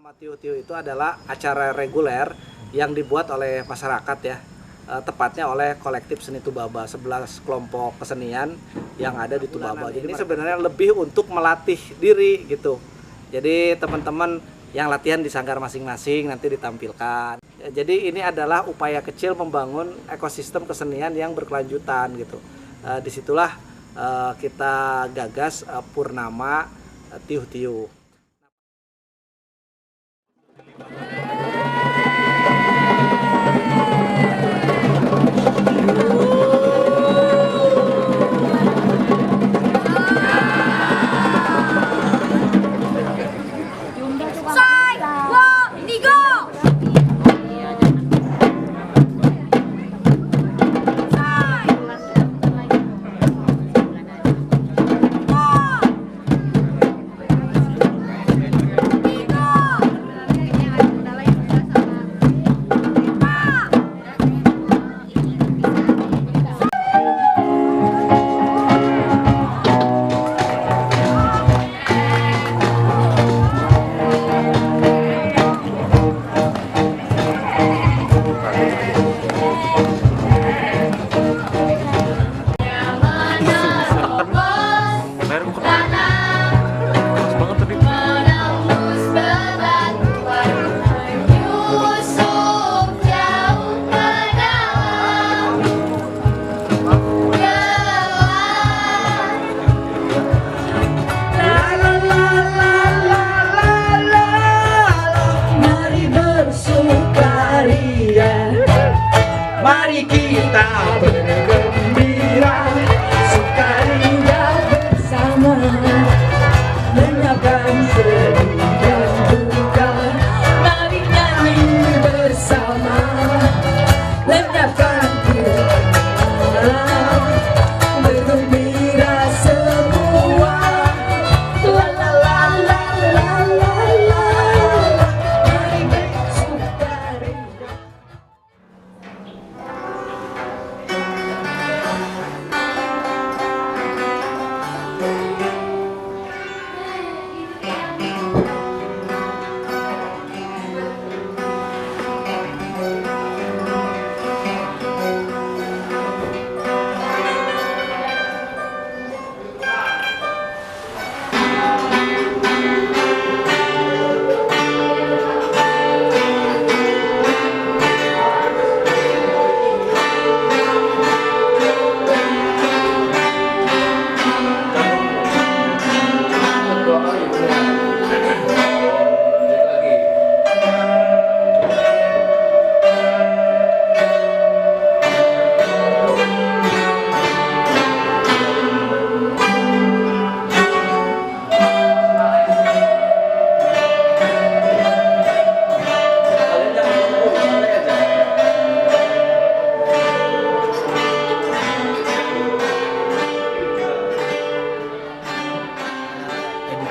Nama Tiu-Tiu itu adalah acara reguler yang dibuat oleh masyarakat ya, tepatnya oleh kolektif seni Tubaba, 11 kelompok kesenian yang ada di Tubaba. Jadi ini sebenarnya lebih untuk melatih diri gitu. Jadi teman-teman yang latihan di sanggar masing-masing nanti ditampilkan. Jadi ini adalah upaya kecil membangun ekosistem kesenian yang berkelanjutan gitu. Disitulah kita gagas Purnama Tiu-Tiu. Mari kita bergembira, sukaria bersama, menyakan sedih dan duka. Mari nyanyi bersama, lenyapkan duka, bergembira semua. La la la la la la la, mari bersukaria.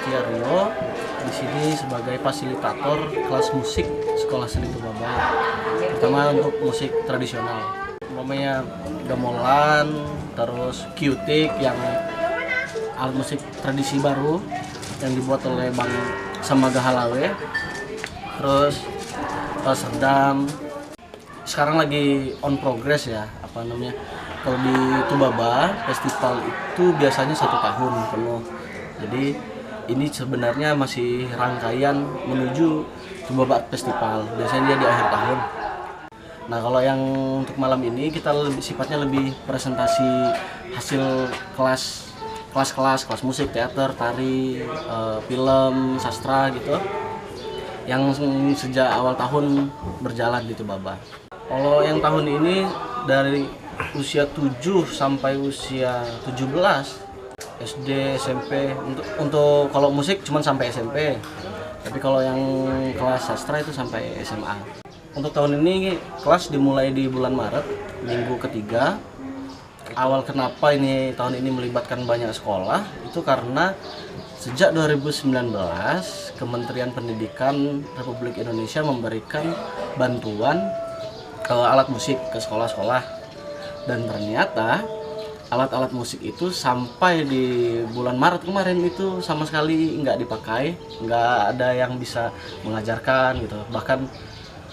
Rio di sini sebagai fasilitator kelas musik Sekolah Seni Tubaba. Pertama untuk musik tradisional, umpamanya gamelan, terus kyutik yang alat musik tradisi baru yang dibuat oleh Bang Samaga Halawe, terus serdam. Sekarang lagi on progress ya, apa namanya? Kalau di Tubaba festival itu biasanya 1 tahun penuh. Jadi ini sebenarnya masih rangkaian menuju Tubaba Festival. Biasanya dia di akhir tahun. Nah, kalau yang untuk malam ini kita sifatnya lebih presentasi hasil kelas musik, teater, tari, film, sastra gitu. Yang sejak awal tahun berjalan di Tubaba. Kalau yang tahun ini dari usia 7 sampai usia 17, SD, SMP, untuk kalau musik cuma sampai SMP, tapi kalau yang kelas sastra itu sampai SMA. Untuk tahun ini kelas dimulai di bulan Maret, minggu ketiga. Awal kenapa ini tahun ini melibatkan banyak sekolah, itu karena sejak 2019 Kementerian Pendidikan Republik Indonesia memberikan bantuan alat musik ke sekolah-sekolah, dan ternyata alat-alat musik itu sampai di bulan Maret kemarin itu sama sekali nggak dipakai, nggak ada yang bisa mengajarkan gitu. Bahkan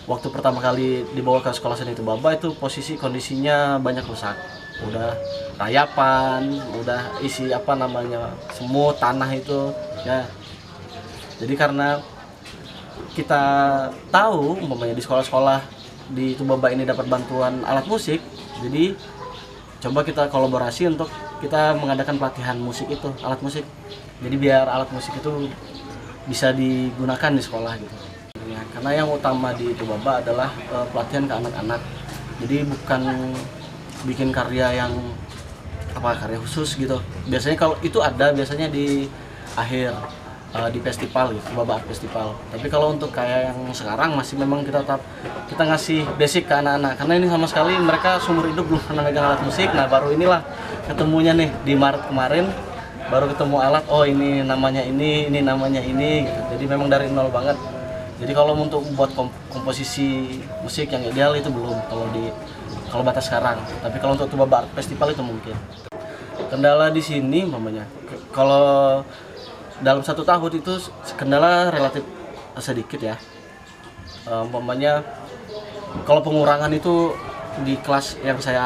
waktu pertama kali dibawa ke sekolah seni Tubaba itu kondisinya banyak rusak, udah rayapan, udah isi apa namanya semut tanah itu ya. Jadi karena kita tahu umpamanya di sekolah-sekolah di Tubaba ini dapat bantuan alat musik, jadi coba kita kolaborasi untuk kita mengadakan pelatihan musik itu, alat musik. Jadi biar alat musik itu bisa digunakan di sekolah gitu. Ya, karena yang utama di Tubaba adalah pelatihan ke anak-anak. Jadi bukan bikin karya yang karya khusus gitu. Biasanya kalau itu ada biasanya di akhir di festival gitu, Tubaba Art Festival. Tapi kalau untuk kayak yang sekarang masih memang kita ngasih basic ke anak-anak, karena ini sama sekali mereka seumur hidup belum pernah megang alat musik. Nah baru inilah ketemunya nih di Maret kemarin, baru ketemu alat, oh ini namanya ini namanya ini gitu. Jadi memang dari nol banget. Jadi kalau untuk buat komposisi musik yang ideal itu belum kalau batas sekarang. Tapi kalau untuk Tubaba Art Festival itu mungkin. Kendala di sini mamanya kalau dalam 1 tahun itu kendala relatif sedikit ya. Umpamanya kalau pengurangan itu di kelas yang saya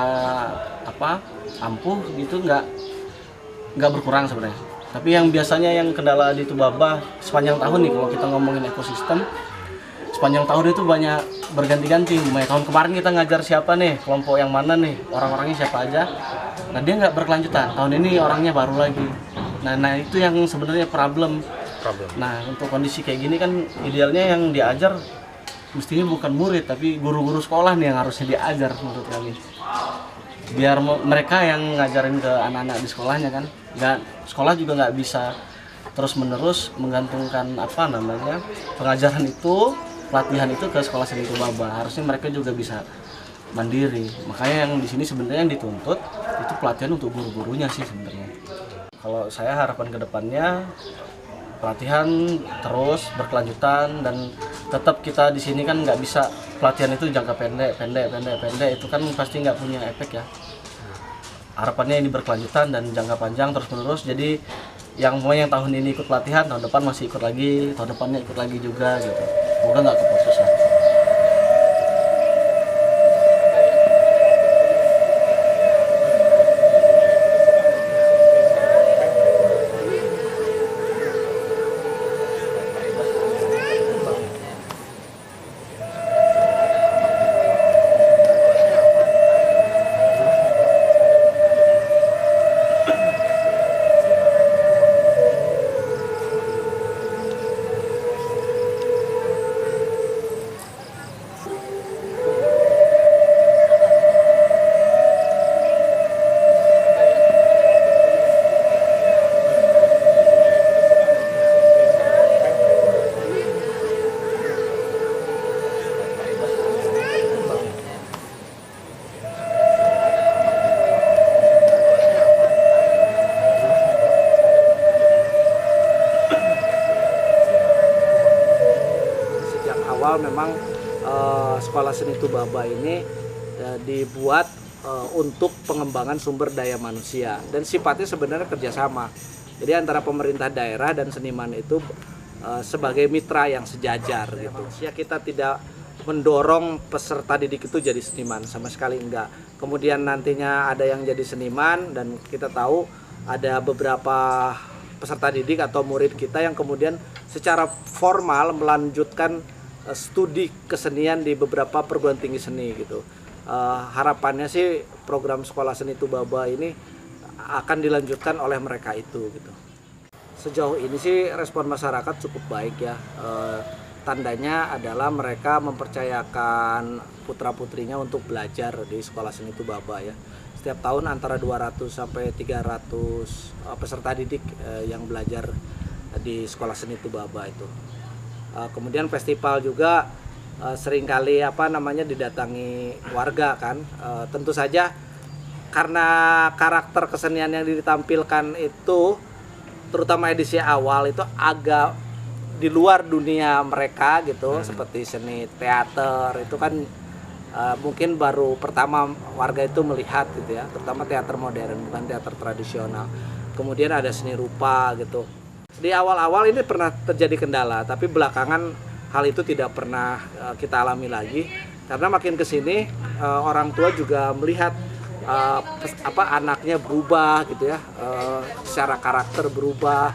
ampuh itu nggak berkurang sebenarnya. Tapi yang biasanya yang kendala di Tubaba sepanjang tahun nih, kalau kita ngomongin ekosistem sepanjang tahun itu banyak berganti-ganti. Tahun kemarin kita ngajar siapa nih, kelompok yang mana nih, orang-orangnya siapa aja. Nah dia nggak berkelanjutan, tahun ini orangnya baru lagi. Nah itu yang sebenarnya problem. Nah untuk kondisi kayak gini kan idealnya yang diajar mestinya bukan murid tapi guru-guru sekolah nih yang harusnya diajar menurut kami. Biar mereka yang ngajarin ke anak-anak di sekolahnya kan. Sekolah juga nggak bisa terus-menerus menggantungkan pengajaran itu, pelatihan itu ke sekolah seni Tubaba. Harusnya mereka juga bisa mandiri. Makanya yang di sini sebenarnya yang dituntut itu pelatihan untuk guru-gurunya sih sebenarnya. Kalau saya harapan ke depannya pelatihan terus berkelanjutan, dan tetap kita di sini kan nggak bisa pelatihan itu jangka pendek itu kan pasti nggak punya efek ya. Harapannya ini berkelanjutan dan jangka panjang terus menerus. Jadi yang tahun ini ikut pelatihan, tahun depan masih ikut lagi, tahun depannya ikut lagi juga gitu. Semoga nggak keputus lah. Memang sekolah seni Tubaba ini dibuat untuk pengembangan sumber daya manusia dan sifatnya sebenarnya kerjasama. Jadi antara pemerintah daerah dan seniman itu sebagai mitra yang sejajar gitu. Ya kita tidak mendorong peserta didik itu jadi seniman, sama sekali enggak. Kemudian nantinya ada yang jadi seniman, dan kita tahu ada beberapa peserta didik atau murid kita yang kemudian secara formal melanjutkan studi kesenian di beberapa perguruan tinggi seni gitu. Harapannya sih program sekolah seni Tubaba ini akan dilanjutkan oleh mereka itu gitu. Sejauh ini sih respon masyarakat cukup baik ya. Tandanya adalah mereka mempercayakan putra-putrinya untuk belajar di sekolah seni Tubaba ya. Setiap tahun antara 200 sampai 300 peserta didik yang belajar di sekolah seni Tubaba itu. Kemudian festival juga seringkali didatangi warga kan. Tentu saja karena karakter kesenian yang ditampilkan itu terutama edisi awal itu agak di luar dunia mereka gitu, seperti seni teater itu kan Mungkin baru pertama warga itu melihat gitu ya, terutama teater modern bukan teater tradisional. Kemudian ada seni rupa gitu. Di awal-awal ini pernah terjadi kendala, tapi belakangan hal itu tidak pernah kita alami lagi karena makin kesini orang tua juga melihat anaknya berubah gitu ya, secara karakter berubah,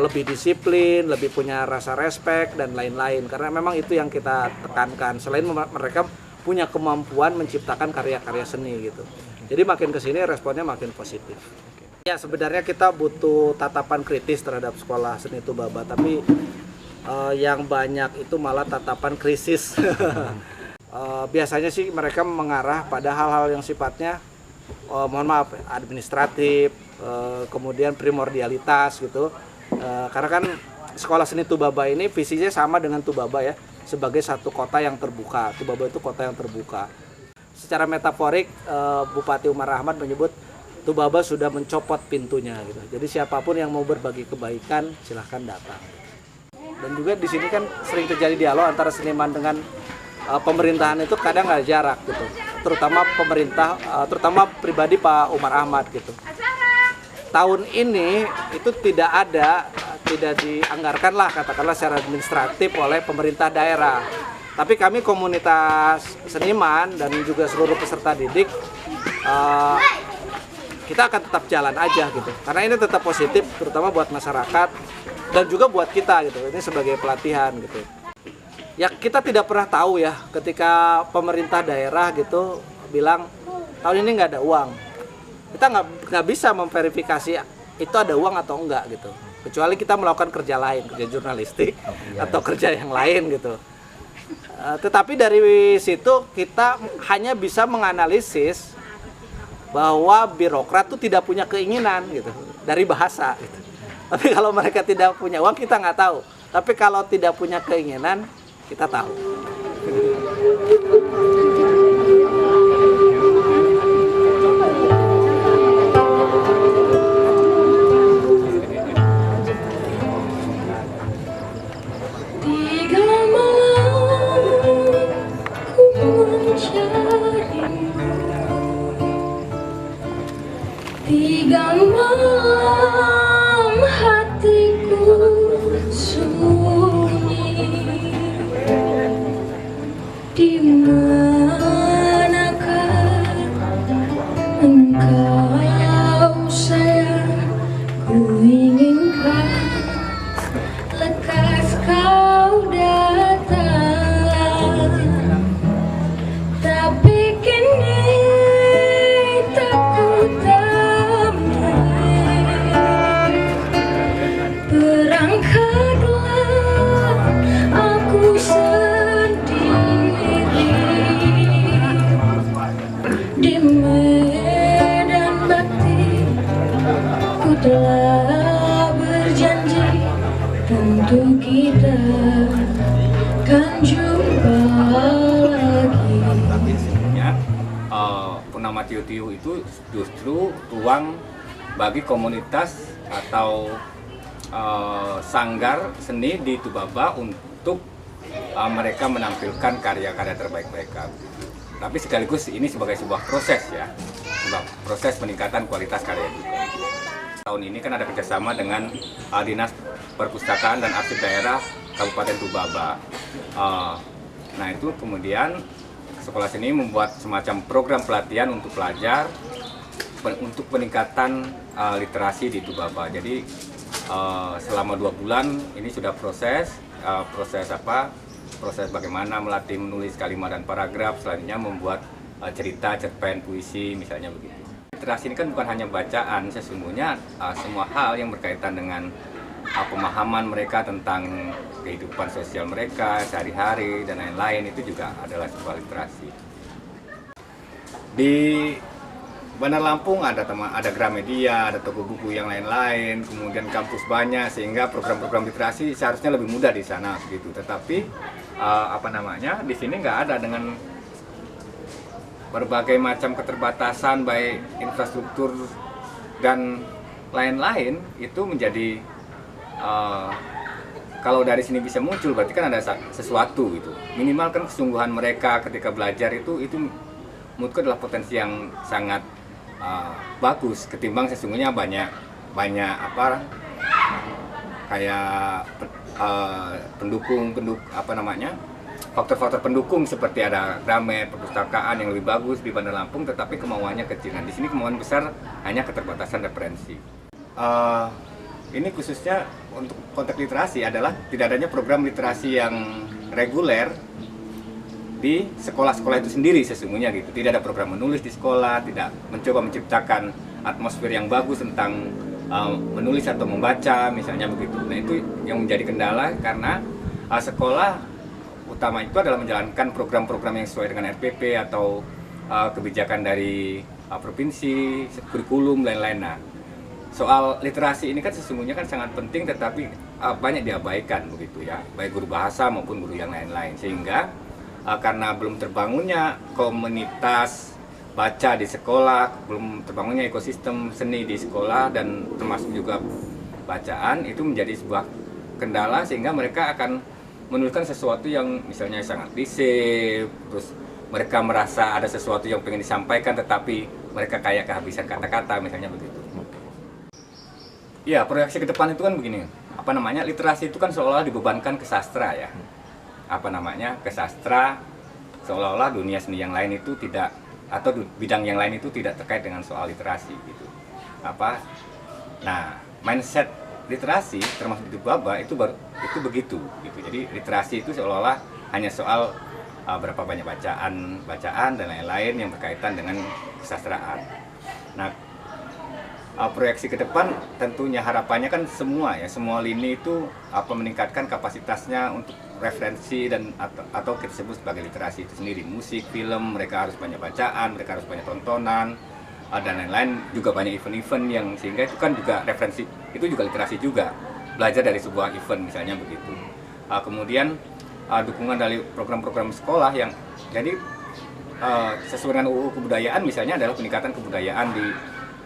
lebih disiplin, lebih punya rasa respect dan lain-lain. Karena memang itu yang kita tekankan. Selain mereka punya kemampuan menciptakan karya-karya seni gitu. Jadi makin kesini responnya makin positif. Ya sebenarnya kita butuh tatapan kritis terhadap sekolah seni Tubaba, tapi yang banyak itu malah tatapan krisis. Biasanya sih mereka mengarah pada hal-hal yang sifatnya mohon maaf administratif, kemudian primordialitas gitu. Karena kan sekolah seni Tubaba ini visinya sama dengan Tubaba ya, sebagai satu kota yang terbuka. Tubaba itu kota yang terbuka. Secara metaforik Bupati Umar Ahmad menyebut Tubaba sudah mencopot pintunya gitu. Jadi siapapun yang mau berbagi kebaikan silahkan datang. Dan juga di sini kan sering terjadi dialog antara seniman dengan pemerintahan, itu kadang ada jarak gitu. Terutama pemerintah, terutama pribadi Pak Umar Ahmad gitu. Tahun ini itu tidak dianggarkan lah katakanlah secara administratif oleh pemerintah daerah. Tapi kami komunitas seniman dan juga seluruh peserta didik kita akan tetap jalan aja gitu. Karena ini tetap positif terutama buat masyarakat dan juga buat kita gitu. Ini sebagai pelatihan gitu. Ya kita tidak pernah tahu ya ketika pemerintah daerah gitu bilang tahun ini nggak ada uang. Kita nggak bisa memverifikasi itu ada uang atau enggak gitu, kecuali kita melakukan kerja lain, kerja jurnalistik atau kerja yang lain gitu. Tetapi dari situ kita hanya bisa menganalisis bahwa birokrat itu tidak punya keinginan gitu dari bahasa gitu. Tapi kalau mereka tidak punya uang kita nggak tahu, tapi kalau tidak punya keinginan kita tahu. Tiga malam hatiku sunyi, di manakah engkau sayang? Ku inginkan lekas kau datang, tapi kini tak ku temui. Berangkatlah aku sendiri di medan bakti. Ku telah berjanji tentu kita kan jumpa lagi. Tapi sebenarnya Purnama Tiuh-Tiuh itu justru ruang bagi komunitas atau sanggar seni di Tubaba untuk mereka menampilkan karya-karya terbaik mereka. Tapi sekaligus ini sebagai sebuah proses ya, sebuah proses peningkatan kualitas karya juga. Tahun ini kan ada kerjasama dengan Dinas Perpustakaan dan Arsip Daerah Kabupaten Tubaba. Nah itu kemudian sekolah seni membuat semacam program pelatihan untuk pelajar untuk peningkatan literasi di Tubaba. Jadi selama 2 bulan ini sudah proses bagaimana melatih menulis kalimat dan paragraf, selanjutnya membuat cerita, cerpen, puisi misalnya begitu. Literasi ini kan bukan hanya bacaan, sesungguhnya semua hal yang berkaitan dengan pemahaman mereka tentang kehidupan sosial mereka sehari-hari dan lain-lain itu juga adalah sebuah literasi. Di Bandar Lampung ada Gramedia, ada toko buku yang lain-lain, kemudian kampus banyak sehingga program-program literasi seharusnya lebih mudah di sana begitu. Tetapi di sini nggak ada dengan berbagai macam keterbatasan baik infrastruktur dan lain-lain itu menjadi kalau dari sini bisa muncul berarti kan ada sesuatu gitu. Minimal kan kesungguhan mereka ketika belajar itu menurutku adalah potensi yang sangat bagus ketimbang sesungguhnya banyak apa kayak pendukung apa namanya faktor-faktor pendukung seperti ada Gramet, perpustakaan yang lebih bagus di Bandar Lampung, tetapi kemauannya kecil. Nah, di sini kemauan besar hanya keterbatasan referensi. Ini khususnya untuk konteks literasi adalah tidak adanya program literasi yang reguler di sekolah-sekolah itu sendiri sesungguhnya gitu. Tidak ada program menulis di sekolah, tidak mencoba menciptakan atmosfer yang bagus tentang menulis atau membaca misalnya begitu. Nah, itu yang menjadi kendala karena sekolah utama itu adalah menjalankan program-program yang sesuai dengan RPP atau kebijakan dari provinsi, kurikulum lain-lain. Nah, soal literasi ini kan sesungguhnya kan sangat penting tetapi banyak diabaikan begitu ya, baik guru bahasa maupun guru yang lain-lain, sehingga karena belum terbangunnya komunitas baca di sekolah, belum terbangunnya ekosistem seni di sekolah dan termasuk juga bacaan, itu menjadi sebuah kendala sehingga mereka akan menuliskan sesuatu yang misalnya sangat klise, terus mereka merasa ada sesuatu yang pengen disampaikan tetapi mereka kayak kehabisan kata-kata misalnya begitu. Ya, proyeksi ke depan itu kan begini, apa namanya, literasi itu kan seolah-olah dibebankan ke sastra ya. Apa namanya, ke sastra, seolah-olah dunia seni yang lain itu tidak, atau bidang yang lain itu tidak terkait dengan soal literasi gitu. Nah, mindset literasi termasuk di Baba itu begitu gitu. Jadi literasi itu seolah-olah hanya soal berapa banyak bacaan dan lain-lain yang berkaitan dengan kesastraan. Nah, proyeksi ke depan tentunya harapannya kan semua lini itu meningkatkan kapasitasnya untuk referensi dan atau kita sebut sebagai literasi itu sendiri. Musik, film, mereka harus banyak bacaan, mereka harus banyak tontonan dan lain-lain, juga banyak event-event yang sehingga itu kan juga referensi, itu juga literasi juga, belajar dari sebuah event misalnya begitu. Kemudian dukungan dari program-program sekolah yang jadi sesuai dengan UU kebudayaan misalnya adalah peningkatan kebudayaan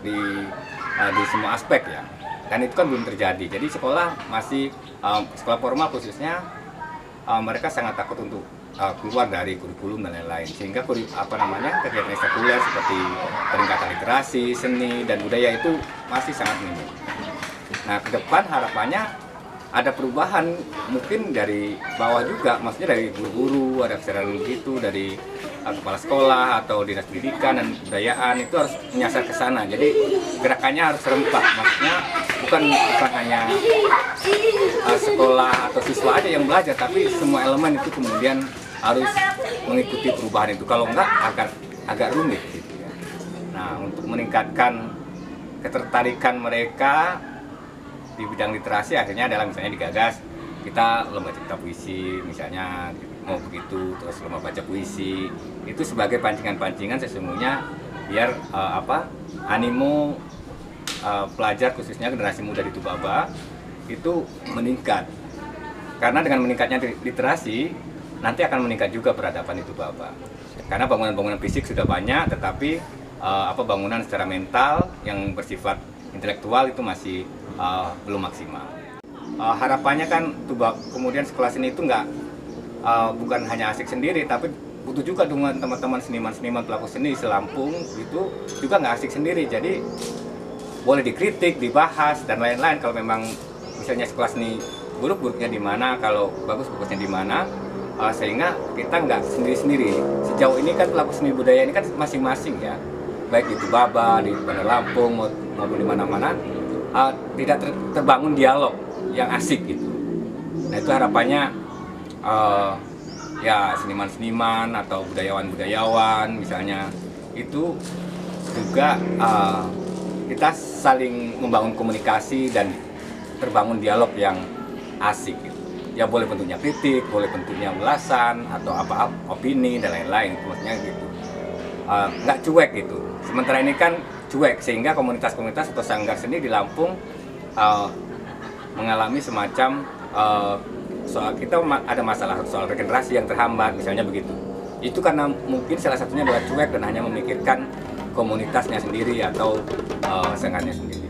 di semua aspek ya, dan itu kan belum terjadi. Jadi sekolah masih sekolah formal khususnya mereka sangat takut untuk keluar dari kurikulum dan lain-lain, sehingga kegiatan ekstrakurikuler seperti peningkatan literasi, seni dan budaya itu masih sangat minim. Nah, ke depan harapannya ada perubahan mungkin dari bawah juga, maksudnya dari guru-guru, ada kesadaran begitu dari kepala sekolah atau dinas pendidikan dan kebudayaan itu harus menyasar ke sana. Jadi gerakannya harus serempak, maksudnya bukan hanya sekolah atau siswa aja yang belajar, tapi semua elemen itu kemudian harus mengikuti perubahan itu. Kalau enggak agak rumit gitu ya. Nah, untuk meningkatkan ketertarikan mereka di bidang literasi akhirnya adalah misalnya digagas kita lomba cipta puisi misalnya mau begitu, terus lomba baca puisi itu sebagai pancingan-pancingan sesungguhnya biar animo pelajar khususnya generasi muda di Tubaba itu meningkat, karena dengan meningkatnya literasi nanti akan meningkat juga peradaban di Tubaba, karena bangunan-bangunan fisik sudah banyak tetapi bangunan secara mental yang bersifat intelektual itu masih belum maksimal. Harapannya kan kemudian sekolah seni itu bukan hanya asik sendiri, tapi butuh juga dengan teman-teman seniman-seniman pelaku seni se-Lampung itu juga nggak asik sendiri. Jadi boleh dikritik, dibahas dan lain-lain. Kalau memang misalnya sekolah seni buruk-buruknya di mana, kalau bagus-bagusnya di mana, sehingga kita nggak sendiri-sendiri. Sejauh ini kan pelaku seni budaya ini kan masing-masing ya, baik di Tubaba, di Bandar Lampung maupun di mana-mana, tidak terbangun dialog yang asik gitu. Nah, itu harapannya ya seniman-seniman atau budayawan-budayawan misalnya itu juga kita saling membangun komunikasi dan terbangun dialog yang asik gitu. Ya boleh bentuknya kritik, boleh bentuknya ulasan atau opini dan lain-lain, maksudnya gitu. Nggak cuek gitu. Sementara ini kan cuek, sehingga komunitas-komunitas atau sanggar seni di Lampung mengalami semacam soal kita ada masalah soal regenerasi yang terhambat misalnya begitu. Itu karena mungkin salah satunya adalah cuek dan hanya memikirkan komunitasnya sendiri atau sanggarnya sendiri.